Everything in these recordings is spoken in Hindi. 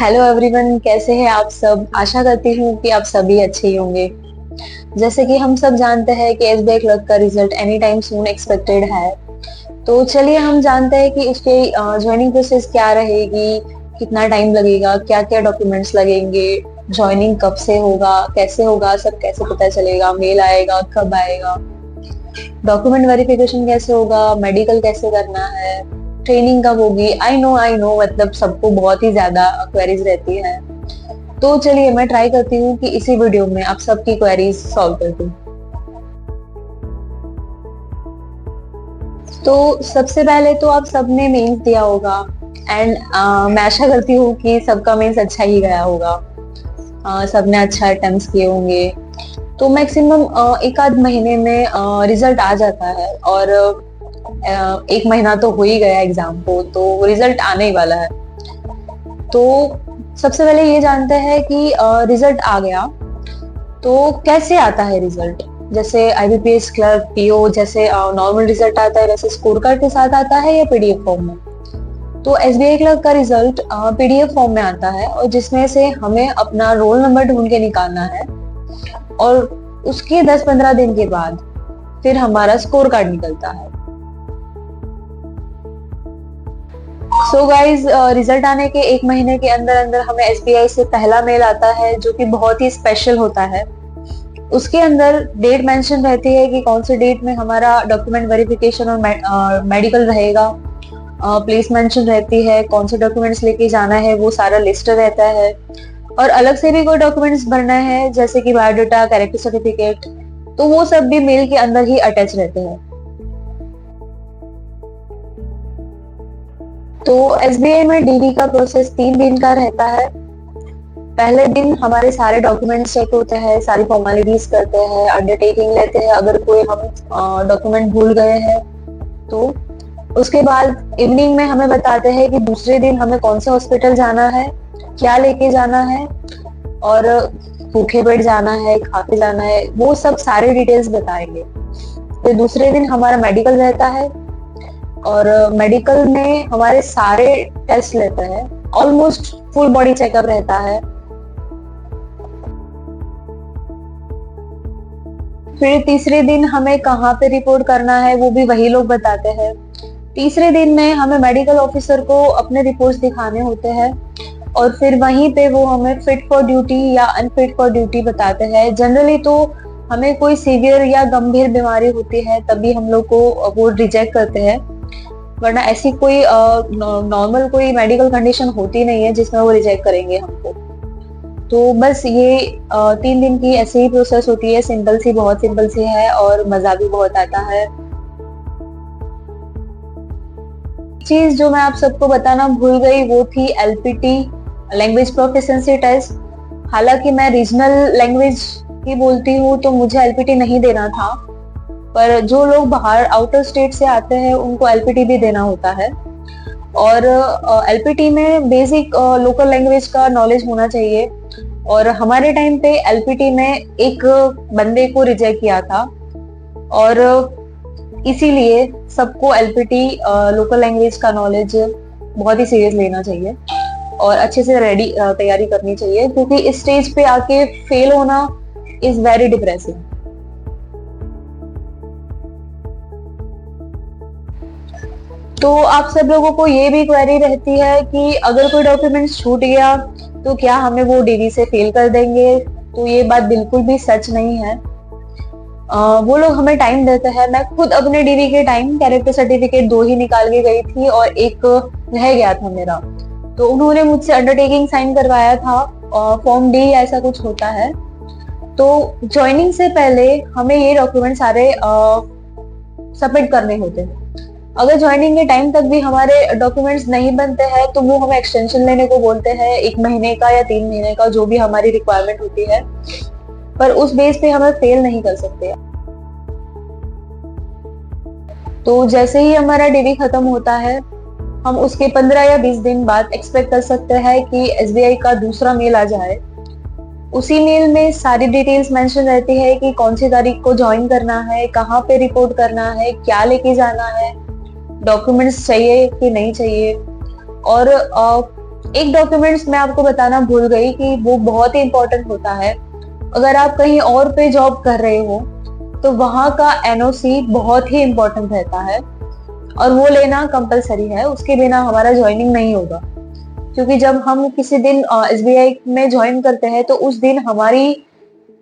हेलो एवरीवन, कैसे हैं आप सब। आशा करती हूँ कि आप सभी अच्छे ही होंगे। जैसे कि हम सब जानते हैं कि एसबीआई क्लर्क का result any time soon expected है। तो चलिए हम जानते हैं कि उसके ज्वाइनिंग प्रोसेस क्या रहेगी, कितना टाइम लगेगा, क्या क्या डॉक्यूमेंट्स लगेंगे, ज्वाइनिंग कब से होगा, कैसे होगा, सब कैसे पता चलेगा, मेल आएगा, कब आएगा, डॉक्यूमेंट वेरिफिकेशन कैसे होगा, मेडिकल कैसे करना है, ट्रेनिंग कब होगी। आई नो मतलब सबको बहुत ही ज्यादा क्वेरीज रहती है। तो चलिए मैं ट्राई करती हूँ कि इसी वीडियो में आप सबकी क्वेरीज सॉल्व कर दूं। तो सबसे पहले तो आप सबने मेंस दिया होगा एंड मैं आशा करती हूँ कि सबका मेंस अच्छा ही गया होगा। सबने अच्छा अटेम्प्ट्स किए होंगे। तो मैक्सिमम एक आध महीने में रिजल्ट आ जाता है और एक महीना तो हो ही गया एग्जाम को, तो रिजल्ट आने ही वाला है। तो सबसे पहले ये जानते हैं कि रिजल्ट आ गया तो कैसे आता है रिजल्ट। जैसे आईबीपीएस क्लर्क पीओ जैसे नॉर्मल रिजल्ट आता है वैसे स्कोर कार्ड के साथ आता है या पीडीएफ फॉर्म में। तो एसबीआई क्लर्क का रिजल्ट पीडीएफ फॉर्म में आता है और जिसमें से हमें अपना रोल नंबर ढूंढ के निकालना है और उसके 10-15 दिन के बाद फिर हमारा स्कोर कार्ड निकलता है। सो गाइज, रिजल्ट आने के एक महीने के अंदर अंदर हमें एसबीआई से पहला मेल आता है जो कि बहुत ही स्पेशल होता है। उसके अंदर डेट मेंशन रहती है कि कौन से डेट में हमारा डॉक्यूमेंट वेरिफिकेशन और मेडिकल रहेगा। प्लेस मेंशन रहती है, कौन से डॉक्यूमेंट्स लेके जाना है वो सारा लिस्ट रहता है। और अलग से भी कोई डॉक्यूमेंट्स भरना है जैसे कि बायोडाटा, कैरेक्टर सर्टिफिकेट, तो वो सब भी मेल के अंदर ही अटैच रहते हैं। तो एसबीआई में डीडी का प्रोसेस 3 दिन का रहता है। पहले दिन हमारे सारे डॉक्यूमेंट्स चेक होते हैं, सारी फॉर्मेलिटीज करते हैं, अंडरटेकिंग लेते हैं अगर कोई हम डॉक्यूमेंट भूल गए हैं तो। उसके बाद इवनिंग में हमें बताते हैं कि दूसरे दिन हमें कौन से हॉस्पिटल जाना है, क्या लेके जाना है और भूखे पेट जाना है, खा के जाना है, वो सब सारे डिटेल्स बताएंगे। फिर दूसरे दिन हमारा मेडिकल रहता है और मेडिकल में हमारे सारे टेस्ट लेते हैं, ऑलमोस्ट फुल बॉडी चेकअप रहता है। फिर तीसरे दिन हमें कहाँ पे रिपोर्ट करना है वो भी वही लोग बताते हैं। तीसरे दिन में हमें मेडिकल ऑफिसर को अपने रिपोर्ट्स दिखाने होते हैं और फिर वहीं पे वो हमें फिट फॉर ड्यूटी या अनफिट फॉर ड्यूटी बताते हैं। जनरली तो हमें कोई सीवियर या गंभीर बीमारी होती है तभी हम लोग को वो रिजेक्ट करते हैं, वरना ऐसी कोई नॉर्मल कोई मेडिकल कंडीशन होती नहीं है जिसमें वो रिजेक्ट करेंगे हमको। तो बस ये 3 दिन की ऐसे ही प्रोसेस होती है, सिंपल सी, बहुत सिंपल सी है और मजा भी बहुत आता है। चीज जो मैं आप सबको बताना भूल गई वो थी एलपीटी, लैंग्वेज प्रोफिशिएंसी टेस्ट। हालांकि मैं रीजनल लैंग्वेज ही बोलती हूँ तो मुझे एलपीटी नहीं देना था, पर जो लोग बाहर आउटर स्टेट से आते हैं उनको एलपीटी भी देना होता है। और एलपीटी में बेसिक लोकल लैंग्वेज का नॉलेज होना चाहिए और हमारे टाइम पे एलपीटी में एक बंदे को रिजेक्ट किया था और इसीलिए सबको एलपीटी लोकल लैंग्वेज का नॉलेज बहुत ही सीरियस लेना चाहिए और अच्छे से रेडी तैयारी करनी चाहिए, क्योंकि इस स्टेज पे आके फेल होना इज वेरी डिप्रेसिंग। तो आप सब लोगों को ये भी क्वेरी रहती है कि अगर कोई डॉक्यूमेंट छूट गया तो क्या हमें वो डीवी से फेल कर देंगे। तो ये बात बिल्कुल भी सच नहीं है। वो लोग हमें टाइम देते हैं। मैं खुद अपने डीवी के टाइम कैरेक्टर सर्टिफिकेट 2 ही निकाल के गई थी और एक रह गया था मेरा, तो उन्होंने मुझसे अंडरटेकिंग साइन करवाया था, फॉर्म डी ऐसा कुछ होता है। तो ज्वाइनिंग से पहले हमें ये डॉक्यूमेंट सारे सबमिट करने होते हैं। अगर ज्वाइनिंग के टाइम तक भी हमारे डॉक्यूमेंट्स नहीं बनते हैं तो वो हमें एक्सटेंशन लेने को बोलते हैं, 1 महीने का या 3 महीने का, जो भी हमारी रिक्वायरमेंट होती है, पर उस बेस पे हमें फेल नहीं कर सकते। तो जैसे ही हमारा डीवी खत्म होता है हम उसके 15 या 20 दिन बाद एक्सपेक्ट कर सकते हैं कि एसबीआई का दूसरा मेल आ जाए। उसी मेल में सारी डिटेल्स मेंशन रहती है कि कौन सी तारीख को ज्वाइन करना है, कहाँ पे रिपोर्ट करना है, क्या लेके जाना है, डॉक्यूमेंट्स चाहिए कि नहीं चाहिए और एक डॉक्यूमेंट्स मैं आपको बताना भूल गई कि वो बहुत ही इंपॉर्टेंट होता है। अगर आप कहीं और पे जॉब कर रहे हो तो वहां का एनओसी बहुत ही इंपॉर्टेंट रहता है और वो लेना कंपलसरी है, उसके बिना हमारा ज्वाइनिंग नहीं होगा। क्योंकि जब हम किसी दिन एसबीआई में ज्वाइन करते हैं तो उस दिन हमारी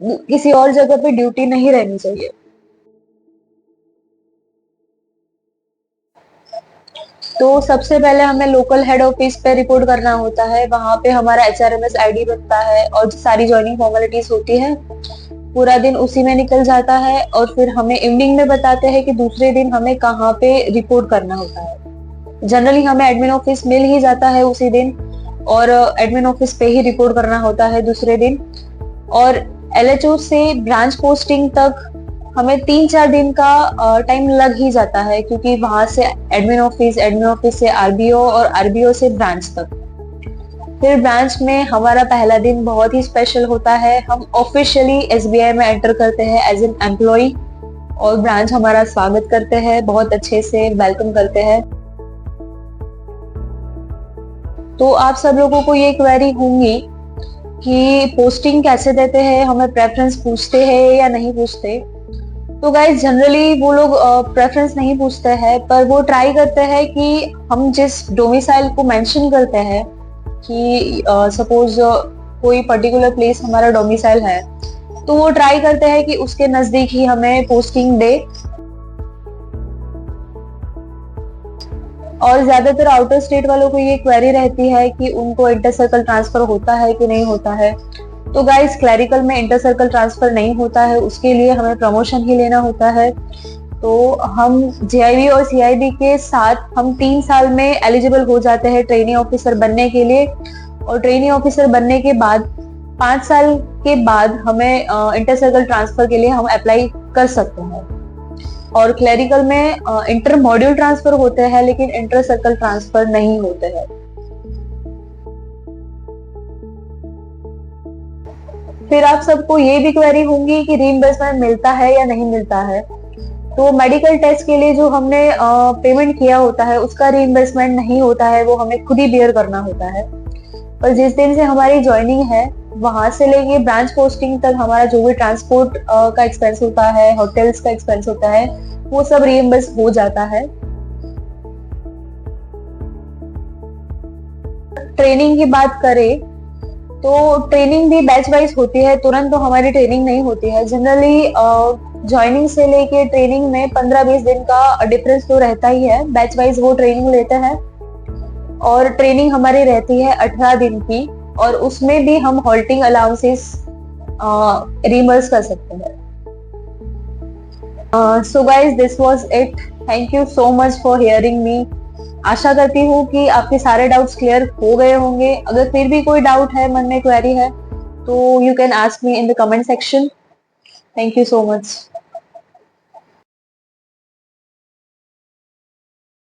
किसी और जगह पे ड्यूटी नहीं रहनी चाहिए। तो सबसे पहले हमें लोकल हेड ऑफिस पे रिपोर्ट करना होता है, वहां पे हमारा एचआरएमएस आईडी बनता है और सारी ज्वाइनिंग फॉर्मेलिटीज होती है। पूरा दिन उसी में निकल जाता है और फिर हमें इवनिंग में बताते हैं कि दूसरे दिन हमें कहाँ पे रिपोर्ट करना होता है। जनरली हमें एडमिन ऑफिस मिल ही जाता है उसी दिन और एडमिन ऑफिस पे ही रिपोर्ट करना होता है दूसरे दिन। और एलएचओ से ब्रांच पोस्टिंग तक हमें 3-4 दिन का टाइम लग ही जाता है, क्योंकि वहां से एडमिन ऑफिस से आरबीओ और आरबीओ से ब्रांच तक। फिर ब्रांच में हमारा पहला दिन बहुत ही स्पेशल होता है। हम ऑफिशियली एसबीआई में एंटर करते हैं एज एन एम्प्लॉय और ब्रांच हमारा स्वागत करते हैं, बहुत अच्छे से वेलकम करते हैं। तो आप सब लोगों को ये क्वेरी होंगी कि पोस्टिंग कैसे देते हैं, हमें प्रेफरेंस पूछते हैं या नहीं पूछते। तो गाइज जनरली वो लोग प्रेफरेंस नहीं पूछते हैं, पर वो ट्राई करते हैं कि हम जिस डोमिसाइल को मेंशन करते हैं कि सपोज कोई पर्टिकुलर प्लेस हमारा डोमिसाइल है, तो वो ट्राई करते हैं कि उसके नजदीक ही हमें पोस्टिंग दे। और ज्यादातर आउटर स्टेट वालों को ये क्वेरी रहती है कि उनको इंटर सर्कल ट्रांसफर होता है कि नहीं होता है। तो गाइस क्लैरिकल में इंटर सर्कल ट्रांसफर नहीं होता है, उसके लिए हमें प्रमोशन ही लेना होता है। तो हम जेआईबी और सीआईबी के साथ हम 3 साल में एलिजिबल हो जाते हैं ट्रेनी ऑफिसर बनने के लिए। और ट्रेनी ऑफिसर बनने के बाद 5 साल के बाद हमें इंटर सर्कल ट्रांसफर के लिए हम अप्लाई कर सकते हैं। और क्लैरिकल में इंटर मॉड्यूल ट्रांसफर होते हैं लेकिन इंटर सर्कल ट्रांसफर नहीं होते हैं। फिर आप सबको ये भी क्वेरी होंगी कि रीइंबर्समेंट मिलता है या नहीं मिलता है। तो मेडिकल टेस्ट के लिए जो हमने पेमेंट किया होता है उसका रीइंबर्समेंट नहीं होता है, वो हमें खुद ही बेयर करना होता है। पर जिस दिन से हमारी ज्वाइनिंग है वहां से लेके ब्रांच पोस्टिंग तक हमारा जो भी ट्रांसपोर्ट का एक्सपेंस होता है, होटल्स का एक्सपेंस होता है, वो सब रीइंबर्स हो जाता है। ट्रेनिंग की बात करें तो ट्रेनिंग भी बैच वाइज होती है, तुरंत तो हमारी ट्रेनिंग नहीं होती है। जनरली ज्वाइनिंग से लेके ट्रेनिंग में 15-20 दिन का डिफरेंस तो रहता ही है। बैच वाइज वो ट्रेनिंग लेते हैं और ट्रेनिंग हमारी रहती है 18 दिन की और उसमें भी हम हॉल्टिंग अलाउंसेस रिमर्स कर सकते हैं। So guys this was it. Thank you so much for hearing me. आशा करती हूँ कि आपके सारे डाउट्स क्लियर हो गए होंगे। अगर फिर भी कोई डाउट है, मन में क्वेरी है, तो you can ask me in the comment section. Thank you so much.